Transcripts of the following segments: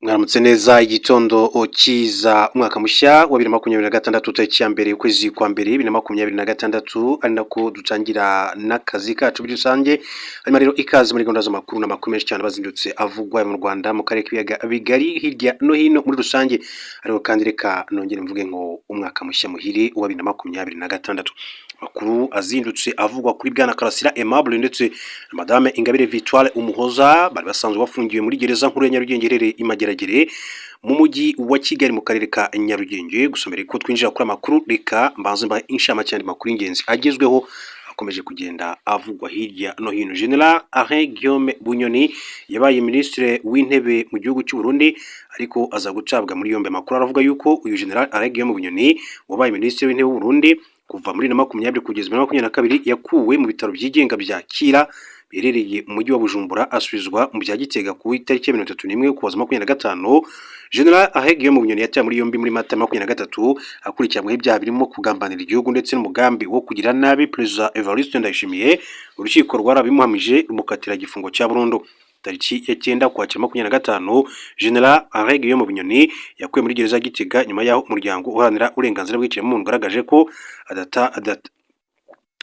Mwaramutse neza igitondo cyiza umwaka mushya wa 2026 tariki ya mbere ukwezi kwa mbere 2026 ari nako dutangira n'akazi kacu muri rusange. Hanyuma rero ikaze muri gahunda z'amakuru n'amakuru menshi cyane bazindutse avugwa mu Rwanda mu karere k'ibiyaga bigari hirya no hino muri rusange. Ariko kandi reka nongere mvuge ngo umwaka mushya muhire wa 2026. Makuru azindutse avugwa kuri bwana Karasira Aimable ndetse na Madame Ingabire Victoire Umuhoza bari basanzwe bafungiwe muri gereza nkuru ya Nyarugenge iherereye i Mageragere mu mujyi wa Kigali mu karere ka Nyarugenge. Gusomera ko twinjira kuri amakuru, reka mbanze mba inshamake cyane makuru ingenzi agezweho akomeje kugenda avugwa hirya no hino. General Alain Guillaume Bunyoni yabaye ministre w'intebe mu gihugu cy'u Burundi ariko aza gucabwa muri yombe. Amakuru aravuga yuko uyu General Alain Guillaume Bunyoni wabaye ministre w'intebe w'u Burundi kuva muri 2020 kugeza 2022 yakuwe mu bitaro byigenga bya Kira biherereye mu mujyi wa Bujumbura asubizwa mu bya Gitega ku itariki ya 31 ukuboza 2025. General Alain Guillaume Bunyoni yataye muri yombi muri Mata 2023 akurikiranyweho ibyaha birimo kugambanira igihugu ndetse n'umugambi wo kugira nabi President Evariste Ndayishimiye. Urukiko rwarabimuhamije rumukatira igifungo cya burundu. Tariki ya 9 Ukwakira 2025 General Alain Guillaume Bunyoni yakuwe muri gereza Gitega nyuma yaho umuryango uharanira uburenganzira bw'ikiremwamuntu ugaragaje ko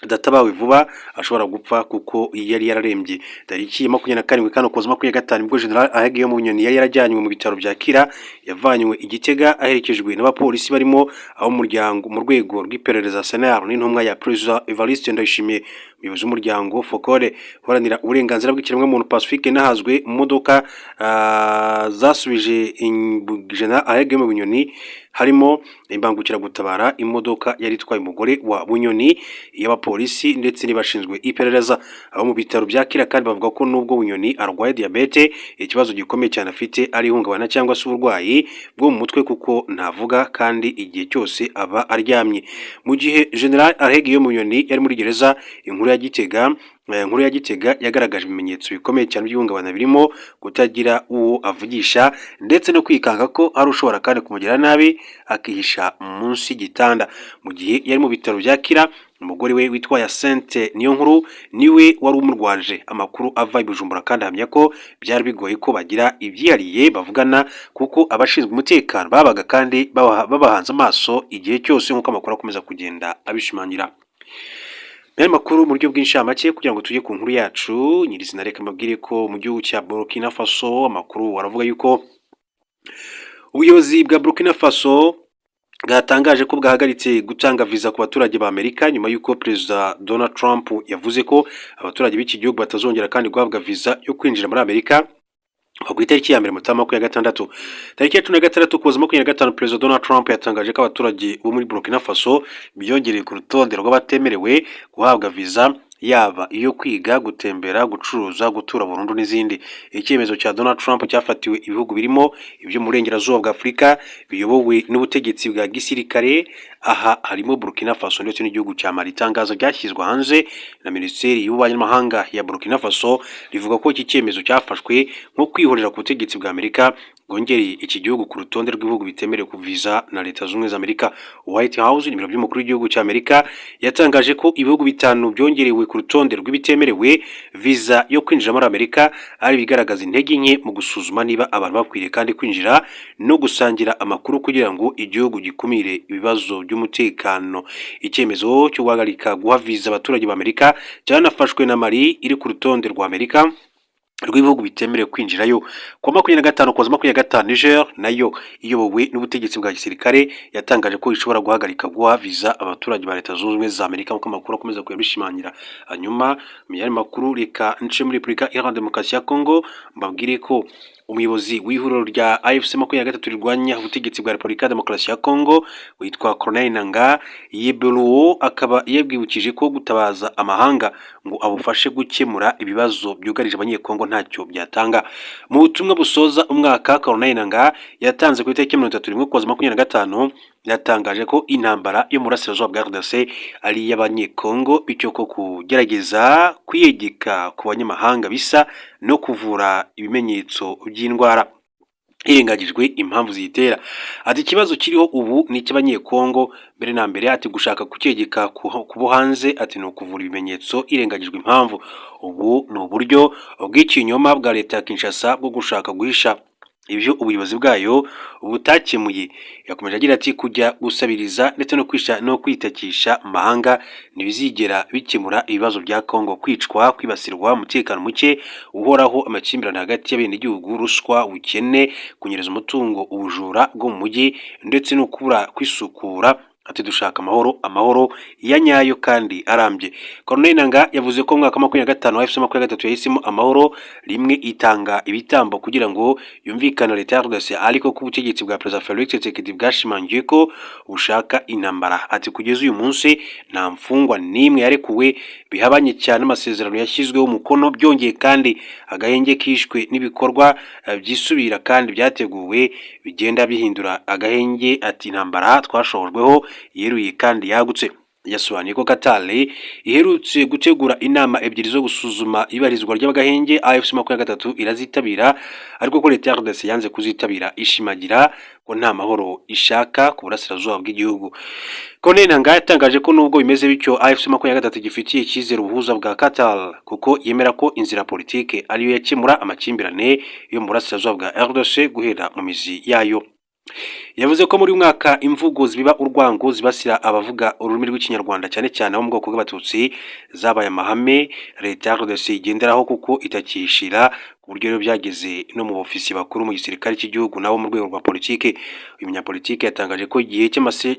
adatabawe vuba ashobora gupfa kuko yari yararembye. Tariki ya 27 kandi ukuboza 2025 nibwo General Alain Guillaume Bunyoni yari yarajyanywe mu bitaro bya Kira yavanywe i Gitega aherekejwe n'abapolisi barimo abo muryango mu rwego rw'iperereza SNR n'intumwa ya President Evariste Ndayishimiye. Umuyobozi w'umuryango Fokore uharanira uburenganzira bw'ikiremwamuntu Pacifique nahazwe mu modoka zasubije General Alain Guillaume Bunyoni harimo imbangukiragutabara, imodoka yari itwaye umugore wa Bunyoni y'abapolisi ndetse n'ibashinzwe iperereza. Abo mu bitaro bya Kira kandi bavuga ko nubwo Bunyoni arwaye diabete, ikibazo gikomeye cyane afite ari ihungabana cyangwa se uburwayi bwo mu mutwe kuko ntavuga kandi igihe cyose aba aryamye. Mu gihe General Alain Guillaume Bunyoni yari muri gereza, inkuru ya Gitega yagaragaje ibimenyetso bikomeye cyane by'ihungabana birimo kutagira uwo avugisha ndetse no kwikanga ko ari ushobora kandi kumugirira nabi akihisha munsi y'igitanda. Mu gihe yari mu bitaro bya Kira, umugore we witwa Yacinthe Niyonkuru niwe wari umurwaje. Amakuru ava i Bujumbura kandi ahamya ko byari bigoye ko bagira ibyihariye bavugana kuko abashinzwe umutekano babaga kandi babahanze amaso igihe cyose nk'uko amakuru akomeza kugenda abishimangira. Makuru mu buryo bw'inshamake kugira ngo tujye ku nkuru yacu nyirizina, reka mbabwire ko mu gihugu cya Burkina Faso amakuru waravuga yuko ubuyobozi bwa Burkina Faso bwatangaje ko bwahagaritse gutanga visa ku baturage ba Amerika nyuma y'uko Perezida Donald Trump yavuze ko abaturage b'iki gihugu batazongera kandi guhabwa visa yo kwinjira muri Amerika ku itariki ya 2026. Tariki ya 16 ukuboza 2025 Perezida Donald Trump yatangaje ko abaturage bo muri Burkina Faso biyongereye ku rutonde rw'abatemerewe guhabwa visa, yaba iyo kwiga, gutembera, gucuruza, gutura burundu n'izindi. Icyemezo cya Donald Trump cyafatiwe ibihugu birimo ibyo mu burengerazuba bwa Afurika biyobowe n'ubutegetsi bwa gisirikare, aha harimo Burkina Faso ndetse n'igihugu cya Mali. Itangazo ryashyizwe hanze na Minisiteri y'Ububanyi n'Amahanga ya Burkina Faso rivuga ko iki cyemezo cyafashwe nko kwihorera ku butegetsi bwa Amerika bwongereye iki gihugu ku rutonde rw'ibihugu bitemerewe kuviza na Leta Zunze Ubumwe za Amerika. White House n'ibiro by'umukuru w'igihugu cya Amerika yatangaje ko ibihugu bitanu byongerewe ku rutonde rw'ibitemerewe visa yo kwinjira muri Amerika ari bigaragaza intege nke mu gusuzuma niba abantu bakwiriye kandi kwinjira no gusangira amakuru kugira ngo igihugu gikumire ibibazo by'umutekano. Icyemezo cyo guhagarika guha visa abaturage ba Amerika cyanafashwe na Mali iri ku rutonde rwa Amerika rw'ibihugu bitemerewe kwinjirayo. Ku 25 ukuboza 2025 Niger nayo iyobowe n'ubutegetsi bwa gisirikare yatangaje ko ishobora guhagarika guha visa abaturage ba Leta Zunze Ubumwe za Amerika nk'uko amakuru akomeza kuyabishimangira. Hanyuma mu yandi makuru reka nce muri Repubulika Iharanira Demokarasi ya Congo mbabwire ko umuyobozi w'ihuriro rya AFC 23 rirwanya ubutegetsi bwa Repubulika ya Demokarasi ya Congo witwa Corneille Nangaa Yebelo akaba yabwibukije ko gutabaza amahanga ngo abufashe gukemura ibibazo byugarije abanyekongo ntacyo byatanga. Mu butumwa busoza umwaka, Corneille Nangaa yatanze ku itariki 31 ukuboza 2025 yatangaje ko intambara yo mu burasirazuba bwa RDC ari y'abanyekongo, bityo ko kugerageza kwiyegeka ku banyamahanga bisa no kuvura ibimenyetso by'indwara hirengagijwe impamvu ziyitera. Ati ikibazo kiriho ubu ni cy'abanyekongo mbere na mbere, ati gushaka kucyegeka kubo hanze, ati no kuvura ibimenyetso irengagijwe impamvu. Ubu ni uburyo bw'ikinyoma bwa leta ya Kinshasa bwo gushaka guhisha ibyo ubuyobozi bwayo butakemuye. Yakomeje agira ati kujya gusabiriza ndetse no kwitakisha mahanga ntibizigera bikemura ibibazo bya Kongo. Kwicwa, kwibasirwa, umutekano muke uhoraho, amakimbirane hagati y'abenegihugu, ruswa, ubukene, kunyereza umutungo, ubujura bwo mu mujyi ndetse no kubura kwisukura. Ati dushaka amahoro ya nyayo kandi arambye. Colonel Nanga yavuze ko mu mwaka wa 2025 AFC 23 yahisemo amahoro rimwe itanga ibitambo kugira ngo yumvikane leta ya RDC, ariko ku butegetsi bwa President Felix Tshisekedi bwashimangiye ko bushaka intambara. Ati kugeza uyu munsi nta mfungwa nimwe yarekuwe, bihabanye cyane amasezerano yashyizweho umukono, byongeye kandi agahenge kishwe n'ibikorwa byisubira kandi byateguwe bigenda bihindura agahenge. Ati intambara twashojweho yeruye kandi yagutse. Yasobanuye ko Katale iherutse gutegura inama ebyiri zo gusuzuma ibarizwa ry'abagahenge AFC 23 irazitabira, ariko ko leta ya RDC yanze kuzitabira ishimagira ko nta mahoro ishaka ku burasirazuba bw'igihugu. Colonel Nanga yatangaje ko nubwo bimeze bityo AFC 23 gifitiye icyizere ubuhuza bwa Qatar, kuko yemera ko inzira politike ariyo yakemura amakimbirane yo mu burasirazuba bwa RDC guhera mu mizi yayo. Yavuze ko muri mwaka imvugo zibiba urwango zibasira abavuga ururimi rw'ikinyarwanda cyane cyane abo mu bwoko bw'abatutsi zabaye amahame leta ya RDC igenderaho, kuko itakishira ku buryo rero byageze no mu ofisi bakuru mu gisirikare cy'igihugu nabo mu rwego rwa politike. Uyu munyapolitike yatangaje ko igihe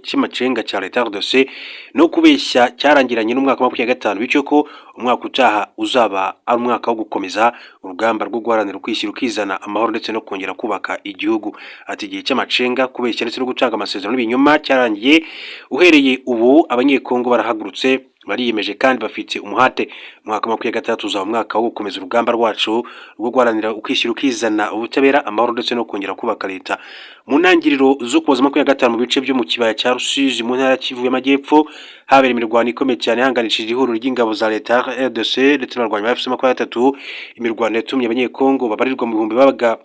cy'amacenga cya leta ya RDC no kubeshya cyarangiranye n'umwaka wa 2025, bityo ko umwaka utaha uzaba ari umwaka wo gukomeza urugamba rwo guharanira ukwishyira ukizana, amahoro ndetse no kongera kubaka igihugu. Ati igihe cy'amacenga, kubeshya ndetse no gutanga amasezerano y'ibinyoma cyarangiye. Uhereye ubu abanyekongo barahagurutse, bariyemeje kandi bafite umuhate. Umwaka wa 2023 uzaba umwaka wo gukomeza urugamba rwacu rwo guharanira ukwishyira ukizana, ubutabera, amahoro ndetse no kongera kubaka leta. Mu ntangiriro zo kuza 2025 mu bice byo mu kibaya cya Rusizi mu ntara Kivu y'Amajyepfo habera imirwano ikomeye cyane ihanganishije ihuriro ry'ingabo za leta ya RDC ndetse n'abarwanyi ba AFC 23. Imirwano yatumye abanyekongo babarirwa mu bihumbi babaga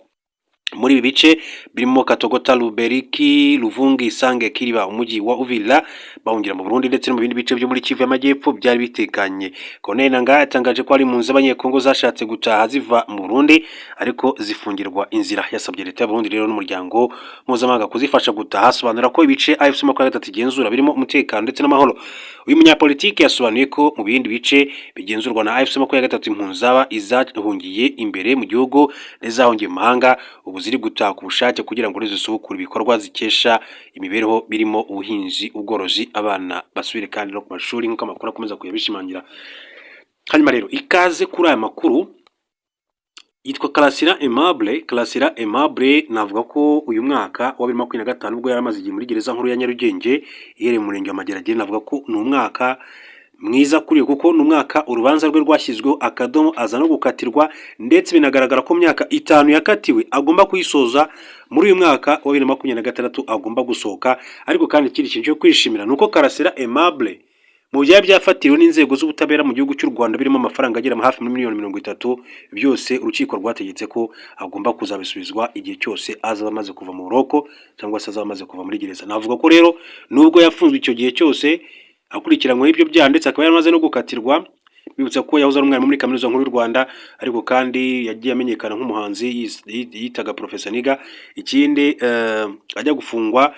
muri ibi bice birimo Katogota, Luberiki, Luvungi, Sange, Kiriba, umujyi wa Uvira bahungira mu Burundi ndetse no mu bindi bice byo muri Kivu y'Amajyepfo byari bitekanye. Colonel Nanga yatangaje ko ari impunzi z'abanyekongo zashatse gutaha ziva mu Burundi ariko zifungirwa inzira. Yasabye leta ya Burundi rero n'umuryango mpuzamahanga kuzifasha gutaha, asobanura ko ibice AFC 23 igenzura birimo umutekano ndetse n'amahoro. Uyu munyapolitike yasobanuye ko mu bindi bice bigenzurwa na AFC 23 impunzi zaba izahungiye imbere mu gihugu n'izahungiye mu mahanga ubu ziri gutaha ku bushake kugira ngo zisubukure ibikorwa zikesha imibereho birimo ubuhinzi, ubworozi, abana basubire kandi no ku mashuri nk'uko amakuru akomeza kuyabishimangira. Hanyuma rero ikaze kuri aya makuru. Yitwa Karasira Aimable. Navuga ko uyu mwaka wa 2025 ubwo yaramaze igihe muri gereza nkuru ya Nyarugenge iherereye mu murenge wa Mageragere, navuga ko ni umwaka mwiza kuri kuko ni umwaka urubanza rwe rwashyizweho akadomo aza no gukatirwa, ndetse binagaragara ko myaka 5 yakatiwe agomba kuyisoza muri uyu mwaka wa 2026 agomba gusohoka. Ariko kandi ikindi kintu cyo kwishimira nuko Karasira Aimable mu bya byafatiriwe n'inzego z'ubutabera mu gihugu cy'u Rwanda birimo amafaranga agera hafi muri miliyoni 30 byose urukiko rwategetse ko agomba kuzabisubizwa igihe cyose azaba amaze kuva mu buroko cyangwa se azaba amaze kuva muri gereza. Navuga ko rero nubwo yafunzwe icyo gihe cyose akurikiranywe ibyo byaha ndetse akaba yaramaze no gukatirwa, bibutsa ko yahoze ari umwarimu muri kaminuza nkuru y'u Rwanda, ariko kandi yagiye amenyekana nk'umuhanzi yitaga Professor Niga. Ikindi ajya gufungwa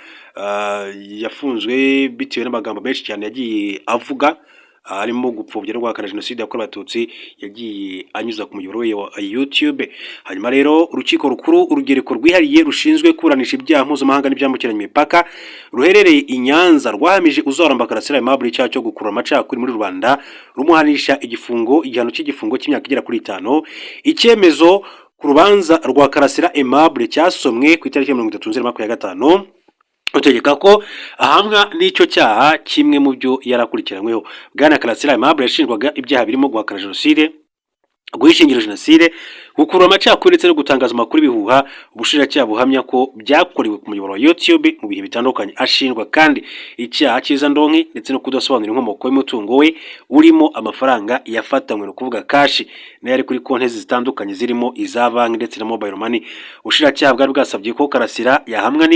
yafunzwe bitewe n'amagambo menshi cyane yagiye avuga, harimo gupfobya no guhakana jenoside yakorewe abatutsi yagiye anyuza ku muyoboro we wa YouTube. Hanyuma rero urukiko rukuru urugereko rwihariye rushinzwe kuburanisha ibyaha mpuzamahanga n'ibyambukiranya imipaka ruherereye i Nyanza rwahamije uzaramba Karasira Aimable icyaha cyo gukurura amacakuri muri Rwanda rumuhanisha igihano cy'igifungo cy'imyaka igera kuri 5. Icyemezo ku rubanza rwa Karasira Aimable cyasomwe ku itariki ya 30 Nzeri 2025 utegeka ko ahamwa n'icyo cyaha kimwe mu byo yarakurikiranyweho. Bwana Karasira Aimable yashinjwaga ibyaha birimo guhakana jenoside, guhishingira jenoside, gukurura amacakuri ndetse no gutangaza amakuru bihuha. Ubushinjacyaha buhamya ko byakorewe ku muyoboro wa YouTube mu bihe bitandukanye. Ashinjwa kandi icyaha cyiza ndonke ndetse no kudasobanura inkomoko y'umutungo we urimo amafaranga yafatanywe no kuvuga kashi n'ayari kuri konti zitandukanye zirimo iza banki ndetse na mobile money. Ubushinjacyaha bwari bwasabye ko Karasira yahamwa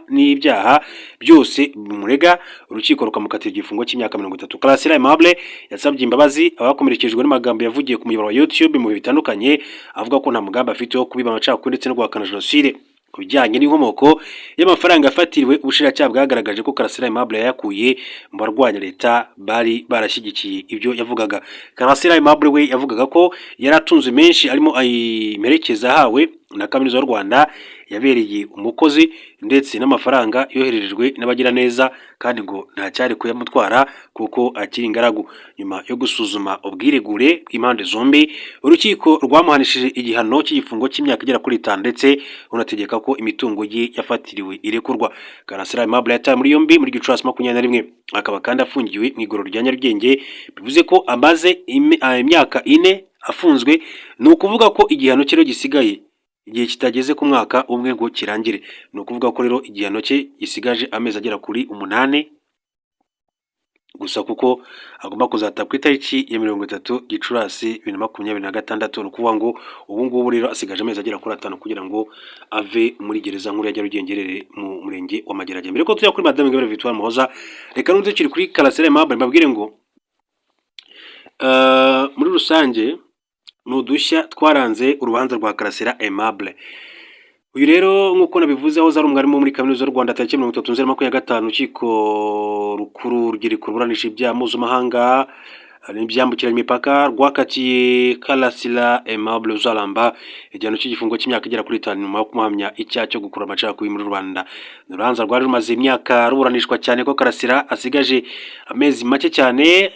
n'ibyaha byose bimurega, urukiko rukamukatira igifungo cy'imyaka 30. Karasira Aimable yasabye imbabazi abakomerekejwe n'amagambo yavugiye ku muyoboro wa YouTube mu bihe bitandukanye avuga ko nta mugambi afite wo kubiba amacakubiri ndetse no guhakana jenoside. Ku bijyanye n'inkomoko y'amafaranga yafatiriwe, ubushinjacyaha bwagaragaje ko Karasira Aimable yayakuye mu barwanya leta bari barashyigikiye ibyo yavugaga. Karasira Aimable we yavugaga ko yari atunze menshi arimo ayimerekeza ahawe na Kaminuza y'u Rwanda yabereye umukozi ndetse n'amafaranga yoherejwe n'abagiraneza, kandi ngo nta cyari kuyamutwara kuko akiri ingaragu. Nyuma yo gusuzuma ubwiregure bw'impande zombi, urukiko rwamuhanishije igihano cy'igifungo cy'imyaka igera kuri 5 ndetse runategeka ko imitungo ye yafatiriwe irekurwa. Karasira Aimable yatawe muri yombi muri Gicurasi 21, akaba kandi afungiwe mu igororo rya Nyarugenge, bivuze ko amaze imyaka 4 afunzwe. Ni ukuvuga ko igihano cye gisigaye igihe kitageze ku mwaka umwe ngo kirangire. Ni ukuvuga ko rero igihano cye gisigaje amezi agera kuri 8 gusa, kuko agomba kuzata ku itariki ya 30 Gicurasi 2026. Ni ukuvuga ngo ubu ngubu rero asigaje amezi agera kuri 5 kugira ngo ave muri gereza nkuru ya Nyarugenge mu murenge wa Mageragere. Mbere ko tujya kuri Madame Ingabire Victoire Muhoza, reka n'undi kiri kuri Karasira Aimable mbabwire ngo muri rusange n'udushya twaranze urubanza rwa Karasira Aimable. Uyu rero nk'uko nabivuze, aho zari umwarimu muri Kaminuza y'u Rwanda tariki 30/25, urukiko rukuru rw'iriko ruburanisha ibyaha mpuzamahanga n'ibyambukiranya imipaka rwakatiye Karasira Aimable Uzaramba igihano cy'igifungo cy'imyaka igera kuri 5 nyuma yo kumuhamya icyaha cyo gukura amacakubiri muri Rwanda. Urubanza rwari rumaze imyaka ruburanishwa cyane ko Karasira asigaje amezi make cyane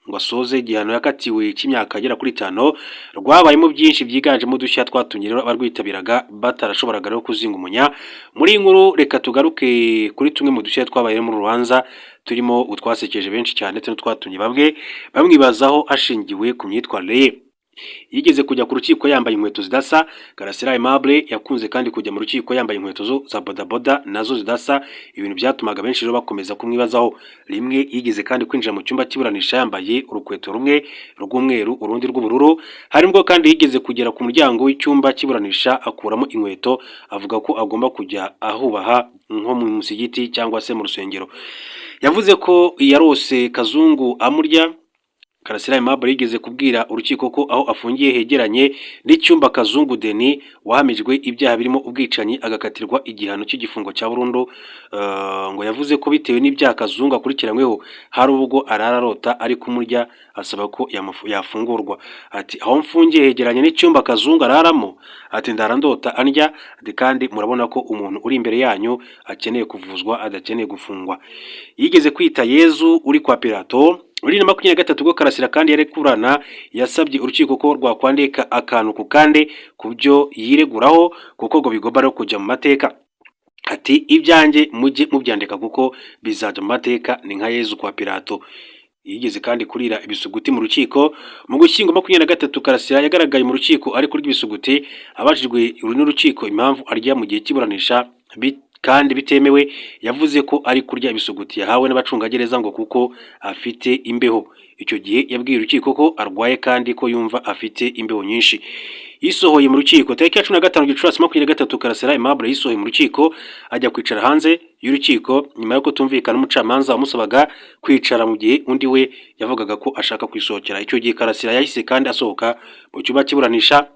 ngo asoze igihano yakatiwe cy'imyaka agera kuri 5. Rwabayemo byinshi byiganjemo udushya twatumye rero abarwitabiraga batarashoboraga rero kuzinga umunya. Muri inkuru reka tugaruke kuri tumwe mu dushya twabaye mu rubanza, turimo utwasekeje benshi cyane ndetse n'utwatumye bamwibazaho hashingiwe ku myitwarire ye. Yigeze kujya ku rukiko yambaye inkweto zidasa. Karasira Aimable yakunze kandi kujya mu rukiko yambaye inkweto za bodaboda nazo zidasa, ibintu byatumaga benshi rero bakomeza kumwibazaho. Rimwe yigeze kandi kwinjira mu cyumba cy'iburanisha yambaye urukweto rumwe rw'umweru urundi rw'ubururu. Harimo kandi yigeze kugera ku muryango w'icyumba cy'iburanisha akuramo inkweto, avuga ko agomba kujya ahubaha nko mu musigiti cyangwa se mu rusengero. Yavuze ko yarose Kazungu amurya. Karasira Aimable yigeze kubwira urukiko ko aho afungiye hegeranye n'icyumba Kazungu Denis wahamijwe ibyaha birimo ubwicanyi agakatirwa igihano cy'igifungo cya burundu. Ngo yavuze ko bitewe n'ibyaha Kazungu akurikiranyweho hari ubwo arararota ari kumurya, asaba ko yafungurwa. Ati aho mfungiye hegeranye n'icyumba Kazungu araramo, ati ndarandota andya, ati kandi murabona ko umuntu uri imbere yanyu akeneye kuvuzwa adakeneye gufungwa. Yigeze kwita Yezu uri kwa Pilato. Muri 2023 bwo Karasira kandi yarekurana yasabye urukiko ko rwakwandika akantu ku kande ku byo yireguraho kuko ngo bigomba no kujya mu mateka. Ati ibyanjye mujye mubyandika kuko bizaja mu mateka ni nka Yezu kwa Pilato. Yigeze kandi kurira ibisuguti mu rukiko. Mu Gushyingo 2023 Karasira yagaragaye mu rukiko ari kurya ibisuguti, abajijwe n'urukiko impamvu arya mu gihe cy'iburanisha kandi bitemewe, yavuze ko ari kurya ibisuguti yahawe n'abacungagereza ngo kuko afite imbeho. Icyo gihe yabwiye urukiko ko arwaye kandi ko yumva afite imbeho nyinshi. Yisohoye mu rukiko tariki ya 15 Gicurasi 2023, Karasira Aimable yisohoye mu rukiko ajya kwicara hanze y'urukiko nyuma yo kutumvikana umucamanza wamusabaga kwicara mu gihe undi we yavugaga ko ashaka kwisohokera. Icyo gihe Karasira yahise kandi asohoka mu cyumba cy'iburanisha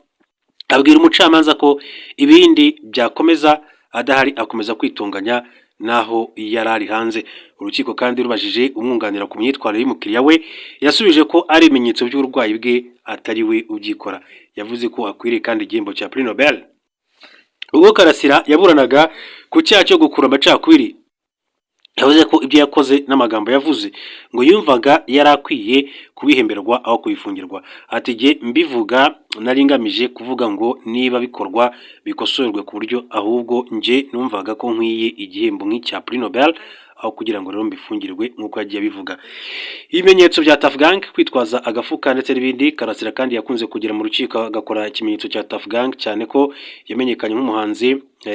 abwira umucamanza ko ibindi byakomeza adahari akomeza kwitunganya naho yarari hanze. Urukiko kandi rubajije umwunganira ku myitwarire y'umukiriya we, yasubije ko ari ibimenyetso by'uburwayi bwe atari we ubyikora. Yavuze ko akwiriye kandi igihembo cya Prix Nobel. Ubwo Karasira yaburanaga ku cyaha cyo gukura amacakubiri, yavuze ko ibyo yakoze n'amagambo yavuze ngo yumvaga yarakwiye kubihemberwa aho kubifungirwa. Ati jye mbivuga nari ngamije kuvuga ngo niba bikorwa bikosorerwe ku buryo ahubwo nje numvaga ko nkwiye igihembo nk'icya Prix Nobel aho kugira ngo rero mbifungirwe nk'uko yagiye bivuga. Ibimenyetso bya Tuff Gang, kwitwaza agafuka ndetse n'ibindi. Karasira kandi yakunze kugera mu rukiko agakora ikimenyetso cya Tuff Gang, cyane ko yamenyekanye nk'umuhanzi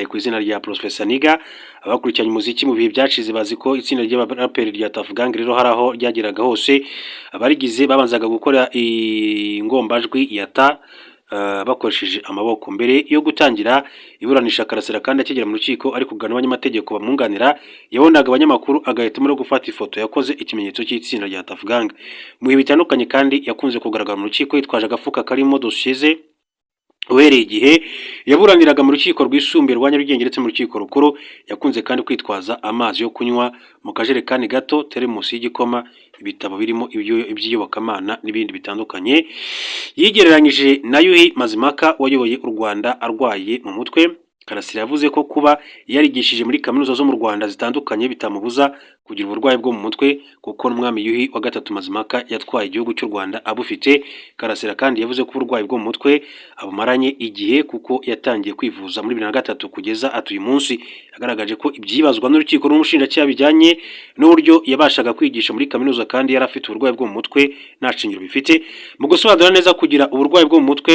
ku izina rya Professor Niga. Abakurikiranye umuziki mu bihe byacize bazi ko itsinda ry'abaraperi rya Tuff Gang rero haraho ryageraga hose abarigize babanzaga gukora ingombajwi ya ta bakoresheje amaboko. Mbere yo gutangira iburanisha, Karasira kandi akigera mu rukiko ari kugana abanyamategeko bamwunganira, yabonaga abanyamakuru agahitamo no gufata ifoto yakoze ikimenyetso cy'itsinda rya Tuff Gang. Mu bihe bitandukanye kandi yakunze kugaragara mu rukiko yitwaje agafuka karimo dosiye ze uhereye igihe yaburaniraga mu rukiko rwisumbuye rwa Nyarugenge ndetse mu rukiko rukuru. Yakunze kandi kwitwaza amazi yo kunywa mu kajerekani gato, teremusi y'igikoma, ibitabo birimo iby'iyobokamana n'ibindi bitandukanye. Yigereranyije na Yuhi Mazimpaka wayoboye u Rwanda arwaye mu mutwe. Karasira yavuze ko kuba yarigishije muri kaminuza zo mu Rwanda zitandukanye bitamubuza kugira uburwayi bwo mu mutwe, kuko n'umwami Yuhi wa gatatu Mazimpaka yatwaye igihugu cy'u Rwanda abufite. Karasira kandi yavuze ko uburwayi bwo mu mutwe abumaranye igihe, kuko yatangiye kwivuza muri 2003 kugeza atuye munsi. Yagaragaje ko ibyibazwa n'urukiko n'umushinjacyaha bijyanye n'uburyo yabashaga kwigisha muri kaminuza kandi yari afite uburwayi bwo mu mutwe nta shingiro bifite. Mu gusobanura neza kugira uburwayi bwo mu mutwe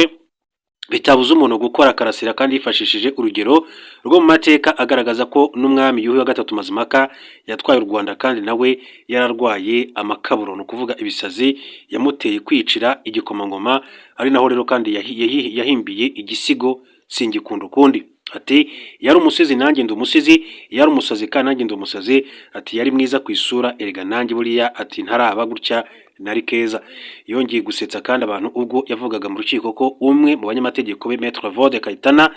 bitabuza umuntu gukora, Karasira kandi yifashishije urugero rwo mu mateka agaragaza ko n'umwami Yuhi wa gatatu Mazimpaka yatwaye u Rwanda kandi nawe yararwaye amakaburo, ni ukuvuga ibisazi yamuteye kwicira igikomangoma, ari naho rero kandi yahimbiye igisigo singikunda ukundi. Ati yari umusizi nanjye ndi umusizi, yari umusazi kandi nanjye ndi umusazi. Ati yari mwiza ku isura, erega nanjye buriya ati ntaraba gutya nari keza. Yongeye gusetsa kandi abantu ubwo yavugaga mu rukiko ko umwe mu banyamategeko be Maître Evode Kayitana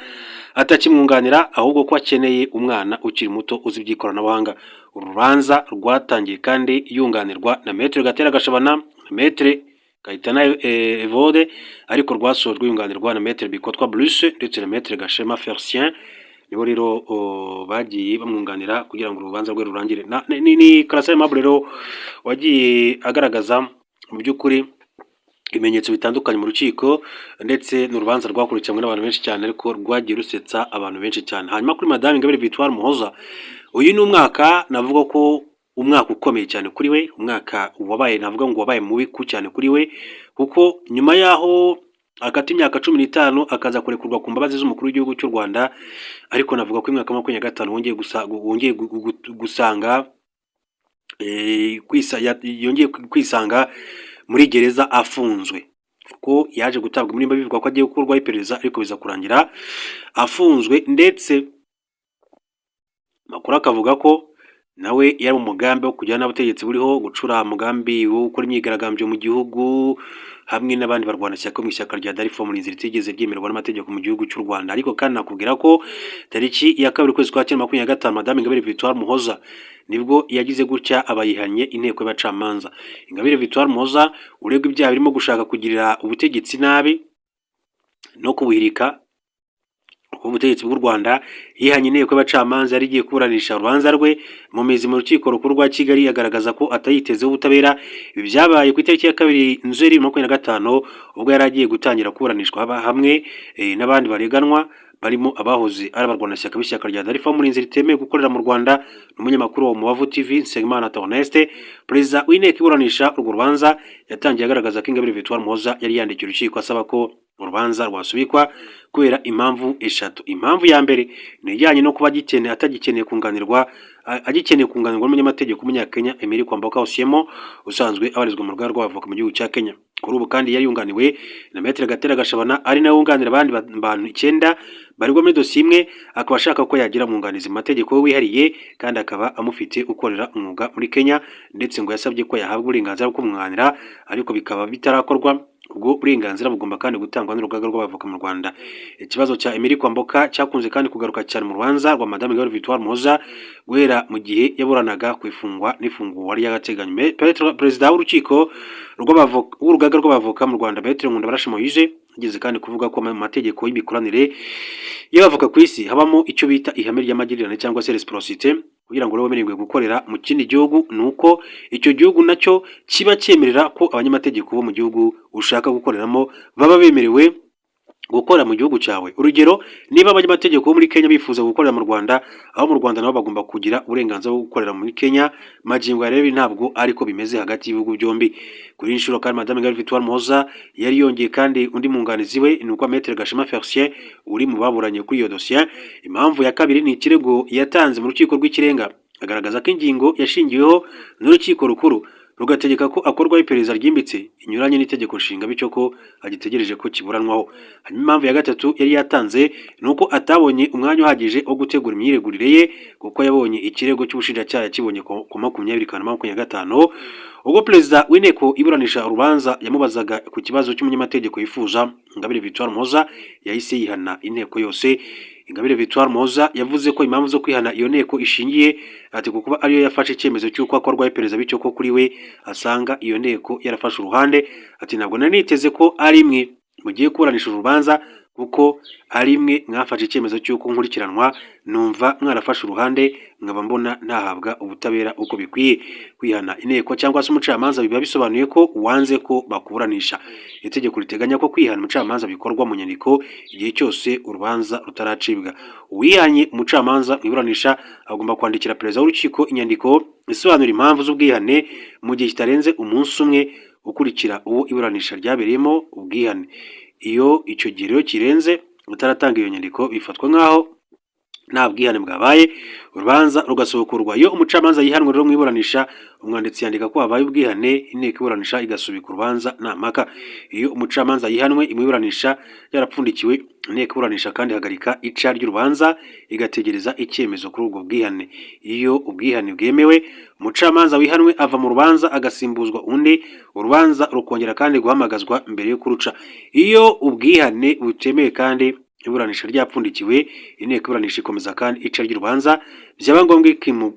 atakimwunganira, ahubwo ko akeneye umwana ukiri muto uzi iby'ikoranabuhanga. Urubanza rwatangiye kandi yunganirwa na Maître Gatera Gashabana, Maître Kayitana Evode, ariko rwasojwe yunganirwa na Maître Bikotwa Bruce ndetse na Maître Gashema Felicien. Nibo rero bagiye bamwunganira kugira ngo urubanza rwe rurangire. Ni Karasira Aimable rero wagiye agaragaza mu by'ukuri ibimenyetso bitandukanye mu rukiko, ndetse n'urubanza rwakurikiranwe n'abantu benshi cyane, ariko rwagiye rusetsa abantu benshi cyane. Hanyuma kuri Madame Ingabire Victoire Umuhoza, uyu ni umwaka navuga ko umwaka ukomeye cyane kuri we, umwaka wabaye navuga ngo wabaye mubi cyane kuri we, kuko nyuma yaho akata imyaka 15 akaza kurekurwa ku mbabazi z'umukuru w'igihugu cy'u Rwanda, ariko navuga ko imyaka 25 wongeye gusanga yongeye kwisanga muri gereza afunzwe, kuko yaje gutabwa muri mbabi bivuga ko agiye gukorwaho iperereza, ariko biza kurangira afunzwe. Ndetse makuru akavuga ko nawe yari umugambi wo kujyana n'abategetsi buriho gucura umugambi wo gukora imyigaragambyo mu gihugu hamwe n'abandi barwanashyaka mu ishyaka rya Darifo mu nzira itigeze ryemerwa n'amategeko mu gihugu cy'u Rwanda. Ariko kandi nakubwira ko tariki ya 2 kwezi kwa 2025 Madame Ingabire Victoire Umuhoza nibwo yagize gutya abayihanye inteko y'abacamanza. Ingabire Victoire Umuhoza uregwa ibyaha birimo gushaka kugirira ubutegetsi nabi no kubuhirika ubutegetsi bw'u Rwanda. Yihanye inteko y'abacamanza yari igiye kuburanisha urubanza rwe mu mizi mu rukiko rukuru rwa Kigali, agaragaza ko atayitezeho ubutabera. Ibi byabaye ku itariki ya 2 Nzeri 2025 ubwo yari agiye gutangira kuburanishwa hamwe n'abandi bareganwa barimo abahoze ari abarwanashyaka b'ishyaka rya Darifo muri nzira itemewe gukorera mu Rwanda. N'umunyamakuru wa Mubavu TV Nsengimana Toneste, perezida w'inteko iburanisha urwo rubanza, yatangiye agaragaza ko Ingabire Victoire Umuhoza yari yandikiye urukiko asaba ko urubanza rwasubikwa kubera impamvu eshatu. Impamvu ya mbere ni ijyanye no kuba atagikeneye kunganirwa n'umunyamategeko w'umunyakenya Emery Kwamboka Osiemo usanzwe abarizwa mu rwego rw'abavoka mu gihugu cya Kenya. Kuri ubu kandi yari yunganiwe na Maître Gatera Gashabana, ari nawe wunganira abandi bantu 9 barirwa muri dosiye imwe, akaba ashaka ko yagira umwunganizi mu mategeko we wihariye, kandi akaba amufite ukorera umwuga muri Kenya, ndetse ngo yasabye ko yahabwa uburenganzira bwo kumwunganira, ariko bikaba bitarakorwa. Ubwo burenganzira bugomba kandi gutangwa n'urugaga rw'abavoka mu Rwanda. Ikibazo cya Emery Kwamboka cyakunze kandi kugaruka cyane mu rubanza rwa Madame Ingabire Victoire Umuhoza guhera mu gihe yaburanaga ku ifungwa n'ifungurwa ry'agateganyo. Perezida w'urukiko w'urugaga rw'abavoka mu Rwanda Maître Nkundabarashe Moise ageze kandi kuvuga ko mu mategeko y'imikoranire y'abavoka ku isi habamo icyo bita ihame ry'amagirirane cyangwa se reciprocité, kugira ngo wemererwe gukorera mu kindi gihugu nuko icyo gihugu nacyo kiba cyemerera ko abanyamategeko bo mu gihugu ushaka gukoreramo baba bemerewe gukora mu gihugu cyawe. Urugero, niba abanyamategeko bo muri Kenya bifuza gukorera mu Rwanda, aho mu Rwanda nabo bagomba kugira uburenganzira bwo gukorera muri Kenya. Magingo ya rero ntabwo ariko bimeze hagati y'ibihugu byombi. Kuri inshuro kandi Madame Ingabire Victoire Umuhoza yari yongeye kandi undi mwunganizi we ni uko Maître Gashema Felicien uri mu baburanye kuri iyo dossier. Impamvu ya kabiri ni ikirego yatanze mu rukiko rw'ikirenga, agaragaza ko ingingo yashingiweho n'urukiko rukuru rugategeka ko akorwaho iperereza ryimbitse inyuranye n'itegeko nshinga bityo ko agitegereje ko kiburanwaho. Hanyuma impamvu ya gatatu yari yatanze ni uko atabonye umwanya uhagije wo gutegura imyiregurire ye kuko yabonye ikirego cy'ubushinjacyaha kibonye ku 20/25 ubwo perezida w'inteko iburanisha urubanza yamubazaga ku kibazo cy'umunyamategeko yifuza Ingabire Victoire Umuhoza yahise yihana inteko yose. Ingabire Victoire Umuhoza yavuze ko impamvu zo kwihana iyo nteko ishingiye ati kuko ariyo yafashe icyemezo cy'uko akorwaho iperereza bityo ko kuri we asanga iyo nteko yarafashe uruhande. Ati ntabwo nari niteze ko ari mwe mugiye kuburanisha urubanza kuko ari mwe mwafashe icyemezo cy'uko nkurikiranwa, numva mwarafashe uruhande nkaba mbona ntahabwa ubutabera uko bikwiye. Kwihana inteko cyangwa se umucamanza biba bisobanuye ko wanze ko bakuburanisha. Itegeko riteganya ko kwihana umucamanza bikorwa mu nyandiko igihe cyose urubanza rutaracibwa. Uwihanye umucamanza iburanisha agomba kwandikira perezida w'urukiko inyandiko isobanura impamvu z'ubwihane mu gihe kitarenze umunsi umwe ukurikira uwo iburanisha ryabereyemo ubwihane. Iyo icyo gihe rero kirenze utaratanga iyo nyandiko bifatwa nk'aho nta bwihane bwabaye, urubanza rugasohokorwa. Iyo umucamanza yihanwe rero mu iburanisha umwanditsi yandika ko habaye ubwihane, inteko iburanisha igasubika urubanza nta mpaka. Iyo umucamanza yihanwe mu iburanisha yarapfundikiwe, inteko iburanisha kandi ihagarika ica ry'urubanza igategereza icyemezo kuri ubwo bwihane. Iyo ubwihane bwemewe umucamanza wihanwe ava mu rubanza agasimbuzwa undi, urubanza rukongera kandi guhamagazwa mbere yo kuruca. Iyo ubwihane butemewe kandi iburanisha ryapfundikiwe, inteko iburanisha ikomeza kandi ica ry'urubanza, byaba ngombwa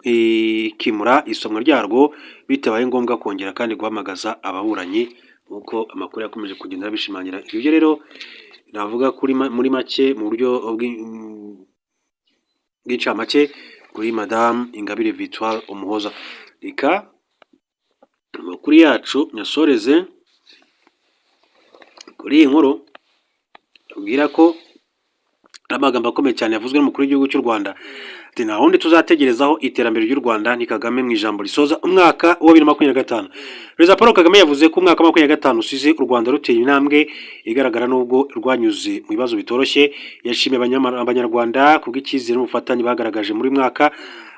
ikimura isomwa ryarwo bitabaye ngombwa kongera kandi guhamagaza ababuranyi nk'uko amakuru yakomeje kugenda bishimangira. Ibyo rero navuga kuri muri make mu buryo bw'incamake kuri Madame Ingabire Victoire Umuhoza. Reka amakuru yacu nyasoreze kuri iyi nkuru tubwira ko amagambo akomeye cyane yavuzwe n'umukuru w'igihugu cy'u Rwanda. Ati nta wundi tuzategerezaho iterambere ry'u Rwanda ni Kagame mu ijambo risoza umwaka wa 2025. Perezida Paul Kagame yavuze ko umwaka wa 2025 usize u Rwanda ruteye intambwe igaragara nubwo rwanyuze mu bibazo bitoroshye. Yashimiye abanyarwanda kubw'icyizere n'ubufatanye bagaragaje muri mwaka.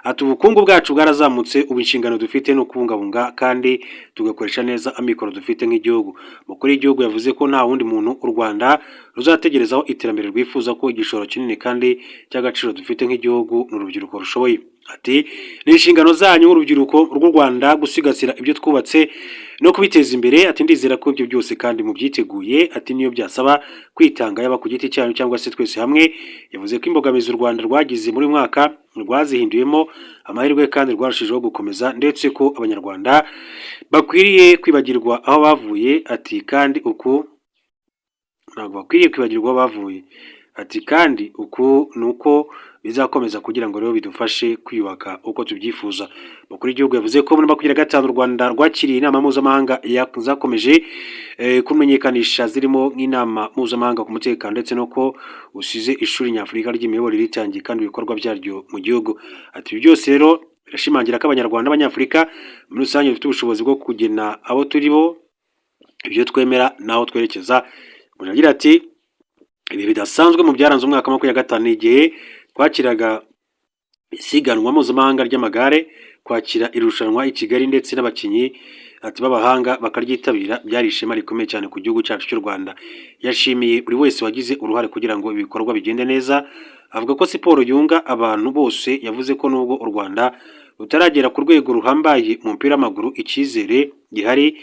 Ati ubukungu bwacu bwarazamutse, ubu inshingano dufite no kubungabunga kandi tugakoresha neza amikoro dufite nk'igihugu. Umukuru w'igihugu yavuze ko nta wundi muntu u Rwanda ruzategerezaho iterambere rwifuza ko igishoro kinini kandi cy'agaciro dufite nk'igihugu n'urubyiruko rushoboye. Ati ni inshingano zanyu nk'urubyiruko rw'u Rwanda gusigasira ibyo twubatse no kubiteza imbere. Ati ndizera ko ibyo byose kandi mubyiteguye. Ati niyo byasaba kwitanga yaba ku giti cyanyu cyangwa se twese hamwe. Yavuze ko imbogamizi u Rwanda rwagize muri mwaka rwazihinduyemo amahirwe kandi rwarushijeho gukomeza, ndetse ko abanyarwanda bakwiriye kwibagirwa aho bavuye. Ati kandi uku ntabwo bakwiriye kwibagirwa aho bavuye. Ati kandi uku nuko bizakomeza kugira ngo rero bidufashe kwiyubaka uko tubyifuza. Umukuru w'igihugu yavuze ko muri 2025 u Rwanda rwakiriye inama mpuzamahanga zakomeje kumenyekanisha zirimo nk'inama mpuzamahanga ku mutekano ndetse no ko usize ishuri nyafurika ry'imiyoborere ritangiye kandi ibikorwa byaryo mu gihugu. Ati byose rero birashimangira ko abanyarwanda n'abanyafurika muri rusange bafite ubushobozi bwo kugena abo turi bo, ibyo twemera naho twerekeza. Agira ati ibi bidasanzwe mu byaranze umwaka wa 2025 igihe twakiraga isiganwa mpuzamahanga ry'amagare, kwakira irushanwa i Kigali ndetse n'abakinnyi ati b'abahanga bakaryitabira byari ishema rikomeye cyane ku gihugu cyacu cy'u Rwanda. Yashimiye buri wese wagize uruhare kugira ngo ibikorwa bigende neza. Avuga ko siporo yunga abantu bose. Yavuze ko nubwo u Rwanda rutaragera ku rwego ruhambaye mu mupira w'amaguru, icyizere gihari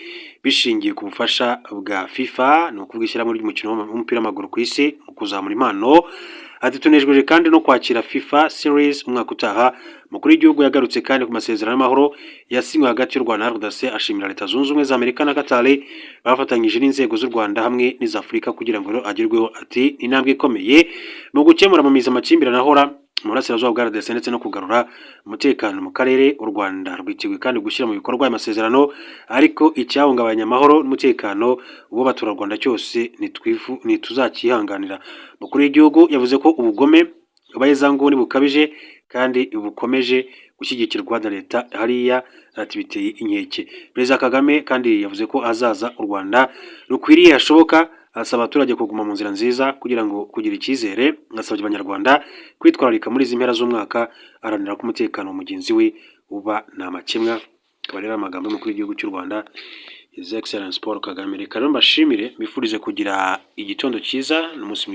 bishingiye ku bufasha bwa FIFA no kubwishyiramo ry'umukino w'umupira w'amaguru ku isi mu kuzamura impano. Ati tunejweje kandi no kwakira FIFA Series umwaka utaha. Umukuru w'igihugu yagarutse kandi ku masezerano y'amahoro yasinywe hagati y'u Rwanda na RDC, ashimira Leta Zunze Ubumwe za Amerika na Qatar bafatanyije n'inzego z'u Rwanda hamwe n'iza Afurika kugira ngo agerweho. Ati intambwe ikomeye mu gukemura amakimbirane ahora mu burasirazuba bwa RDC ndetse no kugarura umutekano mu karere. U Rwanda rwiteguye kandi gushyira mu bikorwa amasezerano, ariko icyahungabanya amahoro n'umutekano uwo baturarwanda cyose ntituzakihanganira. Umukuru w'igihugu yavuze ko ubugome abayezanguni bukabije kandi bukomeje gushyigikirwa na leta hariya. Ati biteye inkeke. Perezida Kagame kandi yavuze ko azaza u Rwanda rukwiriye hashoboka. Asaba abaturage kuguma mu nzira nziza kugira ngo kugira icyizere. Asabye abanyarwanda kwitwararika muri izi mpera z'umwaka, aranira ko umutekano wa mugenzi we uba nta makemwa. akaba rero amagambo y'umukuru w'igihugu cy'u Rwanda His Excellence Paul Kagame. Reka rero mbashimire mbifurize kugira igitondo cyiza n'umunsi